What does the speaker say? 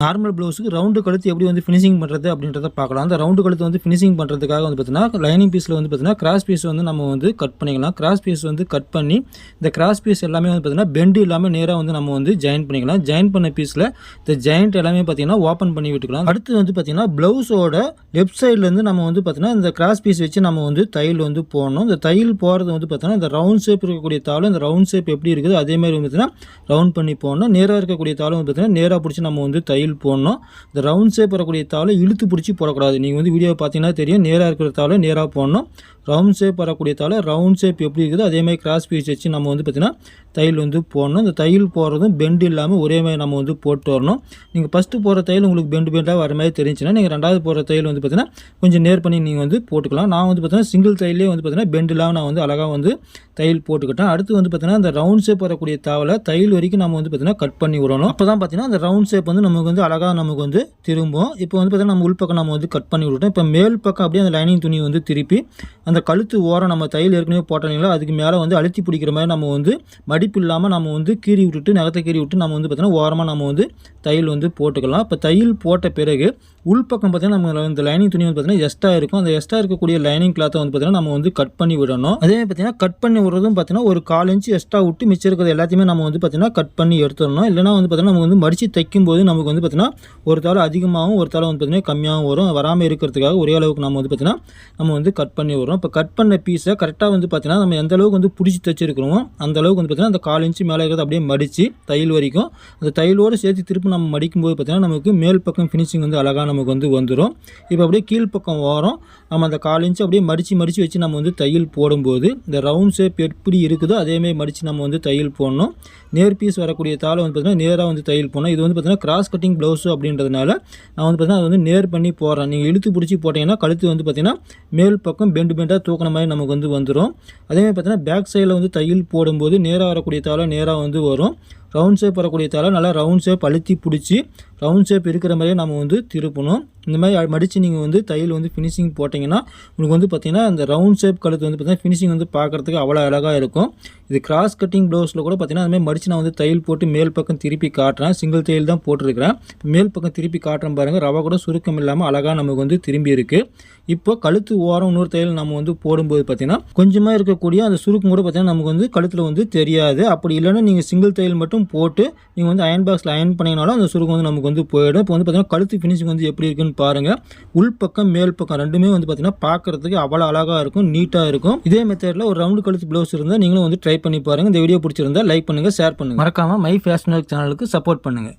Normal ப்ளவுஸுக்கு round கழுத்து எப்படி வந்து ஃபினிஷிங் பண்ணுறது அப்படின்றத பார்க்கலாம். அந்த ரவுண்டு கழுத்து வந்து ஃபினிஷிங் பண்ணுறதுக்காக வந்து பார்த்தீங்கன்னா, லைனிங் பீஸில் வந்து பார்த்தீங்கன்னா, கிராஸ் பீஸ் வந்து நம்ம வந்து கட் பண்ணிக்கலாம். கிராஸ் பீஸ் வந்து கட் பண்ணி, இந்த கிராஸ் பீஸ் எல்லாமே வந்து பார்த்தீங்கன்னா, பெண்டு இல்லாமல் நேராக வந்து நம்ம வந்து ஜாயின் பண்ணிக்கலாம். ஜாயின் பண்ண பீஸில் இந்த ஜாயிண்ட் எல்லாமே பார்த்தீங்கன்னா, ஓப்பன் பண்ணி விட்டுக்கலாம். அடுத்து வந்து பார்த்தீங்கன்னா, ப்ளவுஸோட லெஃப்ட் சைட்லேருந்து நம்ம வந்து பார்த்தீங்கன்னா, இந்த கிராஸ் பீஸ் வச்சு நம்ம வந்து தையல் வந்து போடணும். இந்த தையல் போகிறது வந்து பார்த்தீங்கன்னா, இந்த ரவுண்ட் ஷேப் இருக்கக்கூடிய தாளும், இந்த ரவுண்ட் ஷேப் எப்படி இருக்குது அதே மாதிரி வந்து பார்த்தீங்கன்னா, ரவுண்ட் பண்ணி போடணும். நேராக இருக்கக்கூடிய தாளும் வந்து பார்த்தீங்கன்னா, நேராக பிடிச்சி நம்ம வந்து தையல் போடணும். இந்த ரவுண்ட் ஷேப் வரக்கூடிய தாளை இழுத்து பிடிச்சி போடக்கூடாது. நீங்கள் வந்து வீடியோ பார்த்தீங்கன்னா தெரியும், நேராக இருக்கிற தாளை நேராக போடணும். ரவுண்ட் ஷேப் வரக்கூடிய தாளை ரவுண்ட் ஷேப் எப்படி இருக்குதோ அதே மாதிரி கிராஸ் பீஸ் வச்சு நம்ம வந்து பார்த்தீங்கன்னா தையல் வந்து போடணும். இந்த தையல் போடுறதும் பெண்டு இல்லாமல் ஒரே மாதிரி நம்ம வந்து போட்டு வரணும். நீங்கள் ஃபஸ்ட்டு போகிற தையல் உங்களுக்கு பெண்டாக வர மாதிரி தெரிஞ்சுன்னா, நீங்கள் ரெண்டாவது போகிற தையல் வந்து பார்த்தீங்கன்னா கொஞ்சம் நேர் பண்ணி நீங்கள் வந்து போட்டுக்கலாம். நான் வந்து பார்த்தீங்கன்னா சிங்கிள் தையலே வந்து பார்த்தீங்கன்னா பெண்டு இல்லாமல் நான் வந்து அழகாக வந்து தையல் போட்டுக்கிட்டேன். அடுத்து வந்து பார்த்தீங்கன்னா இந்த ரவுண்ட் ஷேப் வரக்கூடிய தாவலை தையல் வரைக்கும் நம்ம வந்து பார்த்தீங்கன்னா கட் பண்ணி விடணும். அப்போ தான் பார்த்தீங்கன்னா அந்த ரவுண்ட் ஷேப் வந்து நமக்கு வந்து அழகாக நமக்கு வந்து திரும்பும். இப்போ வந்து பார்த்தீங்கன்னா நம்ம உள்பக்கம் நம்ம வந்து கட் பண்ணி விட்டுட்டோம். இப்போ மேல் பக்கம் அப்படியே அந்த லைனிங் துணி வந்து திருப்பி அந்த கழுத்து ஓரம் நம்ம தையல் ஏற்கனவே போட்டோம்னா அதுக்கு மேலே வந்து அழுத்தி பிடிக்கிற மாதிரி நம்ம வந்து மடிப்பு இல்லாமல் நம்ம வந்து கீறி விட்டுட்டு நகத்தை கீறி விட்டு நம்ம வந்து பார்த்தீங்கன்னா ஓரமாக நம்ம வந்து தையல் வந்து போட்டுக்கலாம். இப்போ தையல் போட்ட பிறகு உள்பக்கம் பார்த்தீங்கன்னா நம்ம இந்த லைனிங் துணி வந்து பார்த்தீங்கன்னா எக்ஸ்ட்ரா இருக்கும். அந்த எக்ஸ்ட்ரா இருக்கக்கூடிய லைனிங் கிளாத்தை வந்து பார்த்தீங்கன்னா நம்ம வந்து கட் பண்ணி விடணும். அதே பார்த்தீங்கன்னா கட் பண்ணி விடுறதும் பார்த்தீங்கன்னா ஒரு 1/4 இன்ச்சு எக்ஸ்ட்ரா விட்டு மிச்சம் இருக்கிறது எல்லாத்தையுமே நம்ம வந்து பார்த்தீங்கன்னா கட் பண்ணி எடுத்துடணும். இல்லைனா வந்து பார்த்தீங்கன்னா நம்ம வந்து மடித்து தைக்கும் போது நமக்கு வந்து பார்த்தீங்கன்னா ஒரு தாளை அதிகமாகவும் ஒரு தாளை வந்து பார்த்தீங்கன்னா கம்மியாகவும் வரும். வராமல் இருக்கிறதுக்காக ஒரே அளவுக்கு நம்ம வந்து பார்த்தீங்கன்னா நம்ம வந்து கட் பண்ணி விடுறோம். இப்போ கட் பண்ண பீஸை கரெக்டாக வந்து பார்த்தீங்கன்னா நம்ம எந்த அளவுக்கு வந்து பிடிச்சி தைச்சிருக்கிறோமோ அந்த அளவுக்கு வந்து பார்த்தீங்கன்னா அந்த 1/4 இன்ச்சு மேலே இருக்கிறது அப்படியே மடித்து தையல் வரைக்கும் அந்த தையலோடு சேர்த்து திருப்பி நம்ம மடிக்கும்போது பார்த்தீங்கன்னா நமக்கு மேல் பக்கம் ஃபினிஷிங் வந்து அழகாக நமக்கு வந்து வந்துடும். இப்போ அப்படியே கீழ்ப்பக்கம் ஓரம் நம்ம அந்த 1/4 இன்ச்சு அப்படியே மடித்து வச்சு நம்ம வந்து தையல் போடும்போது இந்த ரவுண்ட் ஷேப் எப்படி இருக்குதோ அதேமாதிரி மடித்து நம்ம வந்து தையல் போடணும். நேர் பீஸ் வரக்கூடிய தாளை வந்து பார்த்தீங்கன்னா நேராக வந்து தையல் போடணும். இது வந்து பார்த்தீங்கன்னா கிராஸ் கட்டிங் ப்ளவுஸு அப்படின்றதுனால நான் வந்து பார்த்தீங்கன்னா அது வந்து நேர் பண்ணி போடுறேன். நீங்கள் இழுத்து பிடிச்சி போட்டிங்கன்னா கழுத்து வந்து பார்த்தீங்கன்னா மேல் பக்கம் பெண்டாக தூக்கின மாதிரி நமக்கு வந்து வந்துடும். அதேமாதிரி பார்த்தீங்கன்னா பேக் சைடில் வந்து தையல் போடும்போது நேராக வரக்கூடிய தாளை நேராக வந்து வரும். ரவுண்ட் ஷேப் வரக்கூடிய தாளை நல்லா ரவுண்ட் ஷேப் அழுத்தி பிடிச்சி ரவுண்ட் ஷேப் இருக்கிற மாதிரியே நம்ம வந்து திருப்பணும். இந்த மாதிரி மடித்து நீங்கள் வந்து தையல் வந்து ஃபினிஷிங் போட்டிங்கன்னா உங்களுக்கு வந்து பார்த்திங்கன்னா அந்த ரவுண்ட் ஷேப் கழுத்து வந்து பார்த்திங்கன்னா ஃபினிஷிங் வந்து பார்க்குறதுக்கு அவ்வளோ அழகாக இருக்கும். இது கிராஸ் கட்டிங் ப்ளவுஸில் கூட பார்த்திங்கன்னா அதுமாதிரி மடித்து நான் வந்து தையல் போட்டு மேல் பக்கம் திருப்பி காட்டுறேன். சிங்கிள் தையல் தான் போட்டிருக்கிறேன். மேல் பக்கம் திருப்பி காட்டுறேன் பாருங்கள், ரவை கூட சுருக்கம் இல்லாமல் அழகாக நமக்கு வந்து திரும்பி இருக்குது. இப்போ கழுத்து ஓரம் இன்னொரு தையல் நம்ம வந்து போடும்போது பார்த்திங்கன்னா கொஞ்சமாக இருக்கக்கூடிய அந்த சுருக்கம் கூட பார்த்திங்கன்னா நமக்கு வந்து கழுத்தில் வந்து தெரியாது. அப்படி இல்லைன்னா நீங்கள் சிங்கிள் தையல் மட்டும் போட்டு நீங்கள் வந்து அயன் பாக்ஸில் அயன் பண்ணிங்கனாலும் அந்த சுருக்கம் வந்து நமக்கு வந்து போயிடும். இப்போ வந்து பார்த்திங்கன்னா கழுத்து ஃபினிஷிங் வந்து எப்படி இருக்குன்னு பாருங்கள். உள்பக்கம் மேல் பக்கம் ரெண்டுமே வந்து பார்த்திங்கன்னா பார்க்குறதுக்கு அவ்வளோ அழகாக இருக்கும், நீட்டாக இருக்கும். இதே மெத்தடில் ஒரு ரவுண்டு கழுத்து ப்ளவுஸ் இருந்தால் நீங்களும் வந்து ட்ரை பண்ணி பாருங்கள். இந்த வீடியோ பிடிச்சிருந்தா லைக் பண்ணுங்கள், ஷேர் பண்ணுங்கள். மறக்காமல் மை ஃபேஷன் சேனலுக்கு சப்போர்ட் பண்ணுங்கள்.